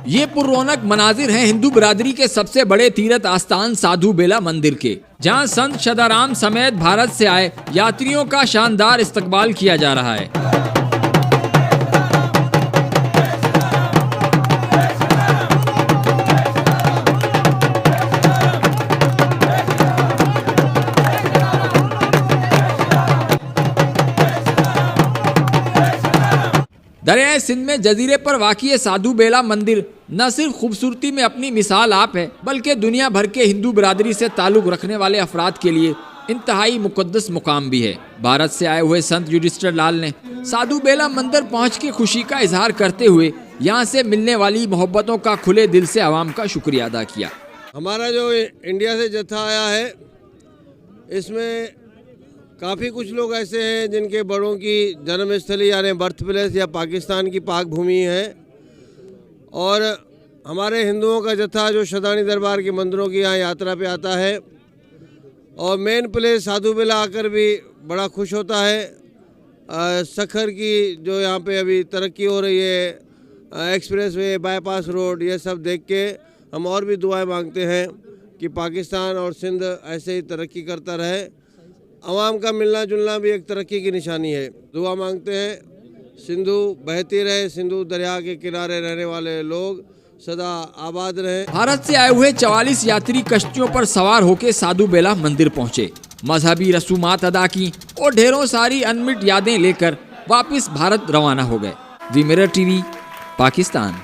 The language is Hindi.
ये पुररौनक मनाजिर हैं हिंदू बिरादरी के सबसे बड़े तीर्थ आस्थान साधु बेला मंदिर के, जहां संत सदाराम समेत भारत से आए यात्रियों का शानदार इस्तकबाल किया जा रहा है। दरियाए सिंध में जजीरे पर वाक़िए साधु बेला मंदिर न सिर्फ खूबसूरती में अपनी मिसाल आप है, बल्कि दुनिया भर के हिंदू बिरादरी से ताल्लुक़ रखने वाले अफराद के लिए इंतहाई मुक़द्दस मुकाम भी है। भारत से आए हुए संत युधिष्ठिर लाल ने साधु बेला मंदिर पहुँच के खुशी का इजहार करते हुए यहाँ से मिलने वाली मोहब्बतों का खुले दिल से आवाम का शुक्रिया अदा किया। हमारा जो इंडिया से जत्था आया है, इसमें काफ़ी कुछ लोग ऐसे हैं जिनके बड़ों की जन्मस्थली यानी बर्थ प्लेस या पाकिस्तान की पाक भूमि है, और हमारे हिंदुओं का जत्था जो शदानी दरबार के मंदिरों की यहाँ यात्रा पे आता है और मेन प्लेस साधु बेला आकर भी बड़ा खुश होता है। सखर की जो यहाँ पे अभी तरक्की हो रही है, एक्सप्रेस वे, बाईपास रोड, ये सब देख के हम और भी दुआएं मांगते हैं कि पाकिस्तान और सिंध ऐसे ही तरक्की करता रहे। अवाम का मिलना जुलना भी एक तरक्की की निशानी है। दुआ मांगते हैं सिंधु बहती रहे, सिंधु दरिया के किनारे रहने वाले लोग सदा आबाद रहे। भारत से आए हुए 44 यात्री कश्तियों पर सवार होकर साधु बेला मंदिर पहुंचे, मजहबी रसूमात अदा की और ढेरों सारी अनमिट यादें लेकर वापस भारत रवाना हो गए। दी मिरर टीवी, पाकिस्तान।